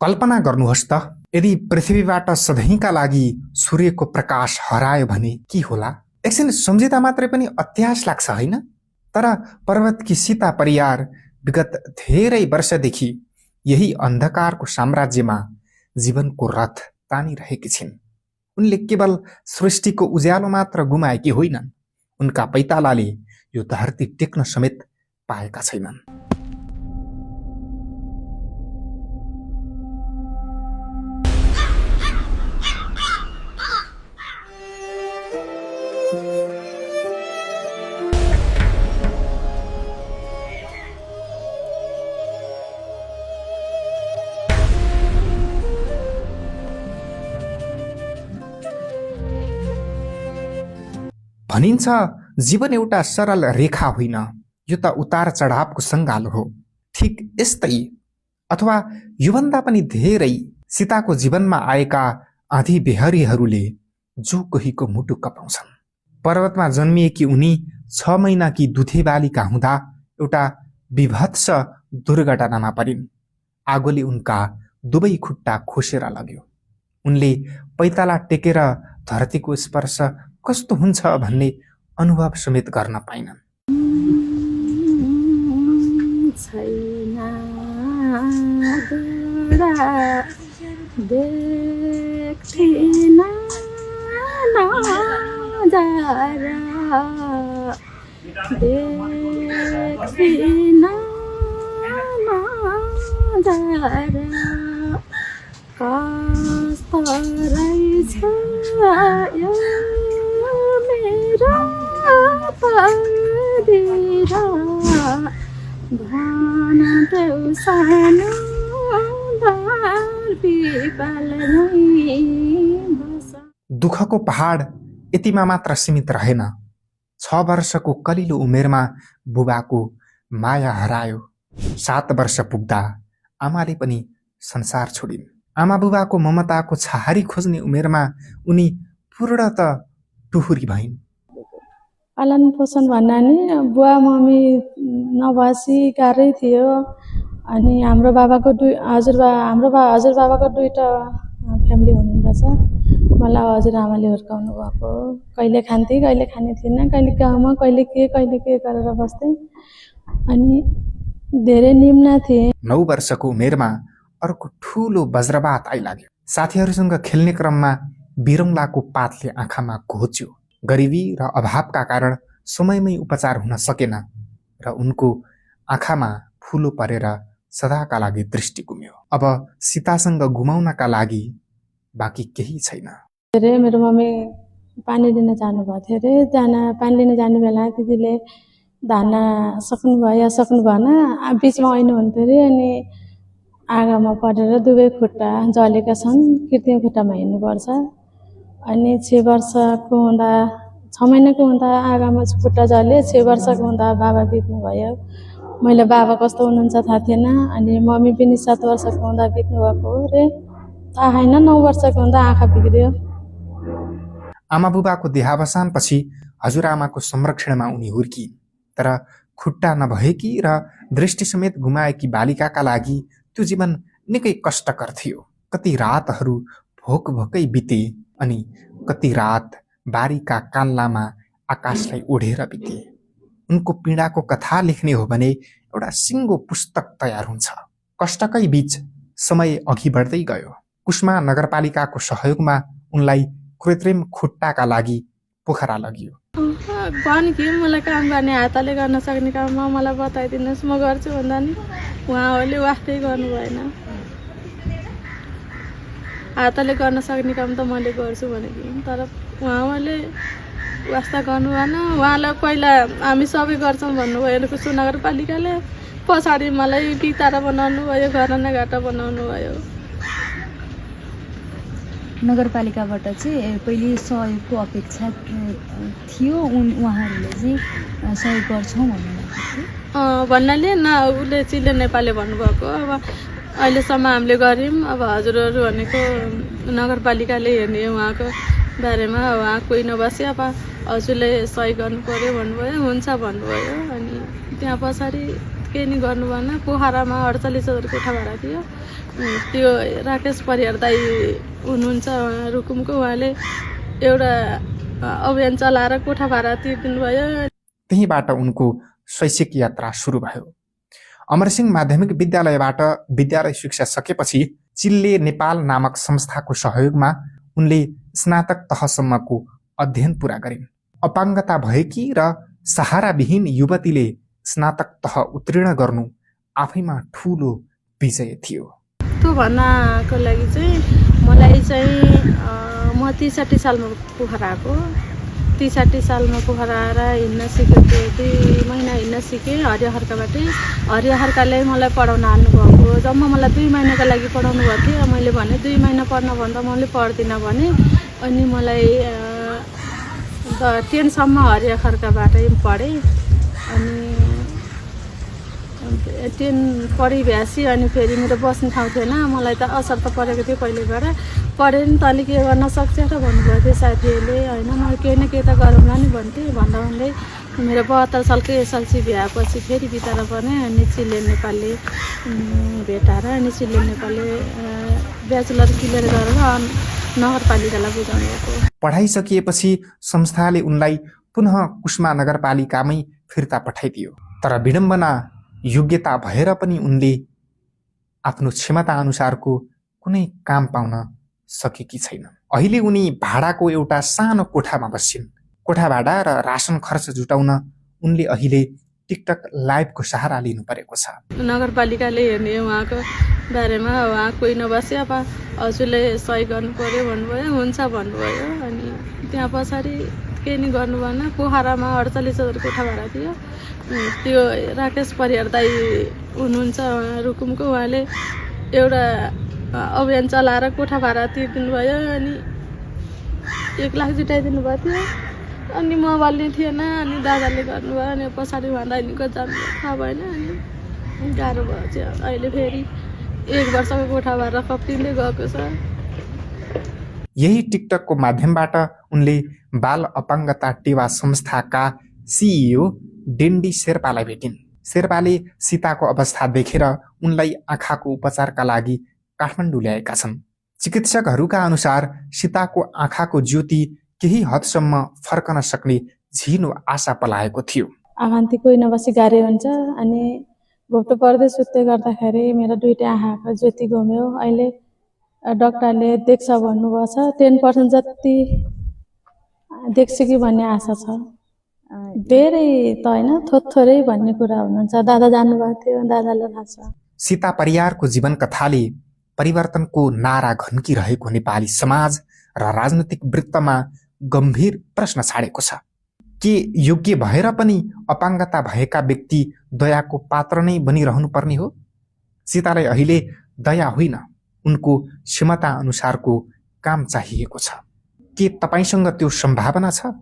कल्पना गर्नुहोस् त, यदि पृथ्वीबाट सधैँका लागि सूर्यको प्रकाश हरायो भने के होला? एकछिन सम्झिँदा मात्रै पनि अत्यास लाग्छ होइन? तर पर्वतकी सीता परियार विगत धेरै वर्षदेखि यही अन्धकारको साम्राज्यमा जीवनको रथ तानिरहेकी छिन्। उनले केवल सृष्टिको उज्यालो मात्र गुमाएकी होइनन्, उनका पैतालाले यो धरती टेक्न समेत पाएका छैनन्। भनिन्छ जीवन एउटा सरल रेखा होइन, यो त उतार चढावको सङ्गालो हो। ठिक यस्तै अथवा योभन्दा पनि धेरै सीताको जीवनमा आएका आधी बेहरीहरूले जो कोहीको मुटु कपाउँछन्। पर्वतमा जन्मिएकी उनी 6 महिनाकी दुधे बालिका हुँदा एउटा विभत्स दुर्घटनामा परिन्। आगोले उनका दुवै खुट्टा खोसेर लग्यो। उनले पैताला टेकेर धरतीको स्पर्श कस्तो हुन्छ भन्ने अनुभव समेत गर्न पाइनन्। दुःखको पहाड यतिमा मात्र सीमित रहेन। 6 वर्षको कलिलो उमेरमा बुबाको माया हरायो। 7 वर्ष पुग्दा आमाले पनि संसार छोडिन्। आमा बुबाको ममताको छहारी खोज्ने उमेरमा उनी पूर्णत टुहुरी भइन्। पालन पोषण भन्दा नि बुवा मम्मी नभएपछि गाह्रै थियो। अनि हाम्रो हजुरबाबाको दुईटा फ्यामिली हुनुहुँदछ। मलाई हजुरआमाले हुर्काउनु भएको। कहिले खान्थे कहिले खाने थिएन, कहिले गाउँमा कहिले के गरेर बस्थेँ। अनि धेरै निम्न थिएँ। 9 वर्षको उमेरमा अर्को ठुलो वज्रपात आइलाग्यो। साथीहरूसँग खेल्ने क्रममा बिरौलाको पातले आँखामा घोच्यो। गरिबी र अभावका कारण समयमै उपचार हुन सकेन र उनको आँखामा फुलो परेर सदाका लागि दृष्टि गुम्यो। अब सीतासँग घुमाउनका लागि बाँकी केही छैन। मेरो मम्मी पानी लिन जानुभएको थियो अरे। पानी लिन जाने बेला दिदीले धाना सक्नु भएन, बिचमा आउनुहुन्थ्यो अरे। अनि आगोमा परेर दुवै खुट्टा जलेका छन्। कृत्रिम खुट्टामा हिँड्नुपर्छ। अनि 6 महिनाको हुँदा आगामा खुट्टा जल्यो। 6 वर्षको हुँदा बाबा बित्नु भयो। मैले बाबा कस्तो हुनुहुन्छ थाहा थिएन। अनि मम्मी पनि 7 वर्षको हुँदा बित्नु भएको रे। थाहा छैन। 9 वर्षको हुँदा आँखा बिग्रियो। आमा बुबाको देहावसानपछि हजुरआमाको संरक्षणमा उनी हुर्किन्। तर खुट्टा नभएकी र दृष्टि समेत गुमाएकी बालिकाका लागि त्यो जीवन निकै कष्टकर थियो। कति रातहरू भोकै बिते अनि कति रात बारीका कान्लामा आकाशलाई ओढेर बिते। उनको पीडाको कथा लेख्ने हो भने एउटा सिङ्गो पुस्तक तयार हुन्छ। कष्टकै बीच समय अघि बढ्दै गयो। कुस्मा नगरपालिकाको सहयोगमा उनलाई कृत्रिम खुट्टाका लागि पोखरा लगियो। भने कि मलाई काम गर्ने हातले गर्न सक्ने काममा मलाई बताइदिनुहोस्, म गर्छु भन्दा नि उहाँहरूले वास्तै गर्नु भएन। हातले गर्न सक्ने काम त मैले गर्छु भनेको, तर उहाँहरूले वास्ता गर्नु भएन। उहाँलाई पहिला हामी सबै गर्छौँ भन्नुभयो कुस्मा नगरपालिकाले। पछाडि मलाई बितारा बनाउनु भयो, घर घाटा बनाउनु भयो। नगरपालिकाबाट चाहिँ पहिले सहयोगको अपेक्षा थियो। उहाँहरूले चाहिँ सहयोग गर्छौँ भन्नाले उसले चिले नेपालले भन्नुभएको। अब अहिलेसम्म हामीले गऱ्यौँ। अब हजुरहरू भनेको नगरपालिकाले हेर्ने उहाँको बारेमा। उहाँ कोही नबसी अब हजुरले सहयोग गर्नु पर्यो भन्नुभयो। हुन्छ भन्नुभयो। अनि त्यहाँ पछाडि केही नि गर्नु भएन। पोखरामा 48,000 कोठा भाडा थियो। त्यो राकेश परियार दाई हुनुहुन्छ रुकुमको, उहाँले एउटा अभियान चलाएर कोठा भाडा तिर्दिनु भयो। त्यहीँबाट उनको शैक्षिक यात्रा सुरु भयो। अमरसिंह माध्यमिक विद्यालयबाट विद्यालय शिक्षा सकेपछि चिल्ले नेपाल नामक संस्थाको सहयोगमा उनले स्नातक तहसम्मको अध्ययन पुरा गरिन्। अपाङ्गता भएकी र सहाराविहीन युवतीले स्नातक तह उत्तीर्ण गर्नु आफैमा ठुलो विजय थियो। त्यो भन्नको लागि चाहिँ मलाई चाहिँ म ६३ सालमा पोखरा आएको। ६३ सालमा पोखरा आएर हिँड्न सिकेको, 2 महिना हिँड्न सिकेँ हरिया खड्काबाटै। हरिया खड्काले मलाई पढाउन हाल्नुभएको। जम्मा मलाई 2 महिनाको लागि पढाउनु भएको थियो। मैले भने 2 महिना पढ्न भन्दा मैले पढ्दिनँ भने, अनि मलाई 10सम्म हरिया खड्काबाटै पढेँ। अनि 10 पढी भ्यासी अनि फेरि मेरो बस्ने ठाउँ थिएन। मलाई त असर त परेको थियो पहिलेबाट। पढेँ नि, तैँले के गर्न सक्छ र भन्नुभएको थियो साथीहरूले। होइन म केही न केही त गरौँला नि भन्थेँ। भन्दा भन्दै मेरो 72 सालको एसएलसी भ्याएपछि फेरि बिताएर पनि अनि चिल्ले नेपालले भेटाएर अनि चिल्ले नेपालले ब्याचलर क्लियर गरेर नगरपालिकालाई बुझाउनु भएको। पढाइ सकिएपछि संस्थाले उनलाई पुनः कुस्मा नगरपालिकामै फिर्ता पठाइदियो। तर विडम्बना, योग्यता भएर पनि उनले आफ्नो क्षमता अनुसारको कुनै काम पाउन सकेकी छैन। अहिले उनी भाडाको एउटा सानो कोठामा बस्छिन्। कोठा भाडा र रासन खर्च जुटाउन उनले अहिले टिकटक लाइभको सहारा लिनु परेको छ। नगरपालिकाले हेर्ने उहाँको बारेमा, उहाँ कोही नबसे अब हजुरले सही गर्नु पर्यो भन्नुभयो। हुन्छ भन्नुभयो। अनि त्यहाँ पछाडि केही नि गर्नु भएन। पोखरामा 48,000 कोठा भाडा थियो। त्यो राकेश परियार दाई हुनुहुन्छ रुकुमको, उहाँले एउटा अभियान चलाएर कोठा भाडा तिर्दिनु भयो। अनि 1 लाख जुटाइदिनु भएको थियो। अनि मोबाइल नै थिएन। अनि दादाले गर्नुभयो। अनि पछाडि भन्दा यिनीको जानु थाहा भएन। अनि गाह्रो भयो चाहिँ। अहिले फेरि 1 वर्षको कोठा भाडा कप्टिँदै गएको छ। यही टिकटकको माध्यमबाट उनले बाल अपाङ्गता टेवा संस्थाका सिइओ डेन्डी शेर्पालाई भेटिन्। शेर्पाले सीताको अवस्था देखेर उनलाई आँखाको उपचारका लागि काठमाडौँ ल्याएका छन्। चिकित्सकहरूका अनुसार सीताको आँखाको ज्योति केही हदसम्म फर्कन सक्ने झिनो आशा पलाएको थियो। आँखान्ती कोही नबसी गाह्रो हुन्छ। अनि भोटो पर्दै सुत्दै गर्दाखेरि मेरो 2टा आँखाको ज्योति घुम्यो। अहिले डक्टरले देख्छ भन्नुभएको छ। 10% जति देख्छ कि भन्ने आशा छ। धेरै त होइन, थोरै भन्ने कुरा हुनुहुन्छ। दादा जानुभएको थियो, दादालाई थाहा छ। सीता परियारको जीवन कथाले परिवर्तनको नारा घन्किरहेको नेपाली समाज र राजनैतिक वृत्तमा गम्भीर प्रश्न छाडेको छ। के योग्य भएर पनि अपाङ्गता भएका व्यक्ति दयाको पात्र नै बनिरहनु पर्ने हो? सीतालाई अहिले दया होइन, उनको क्षमता अनुसारको काम चाहिएको छ। के तपाईसँग त्यो सम्भावना छ?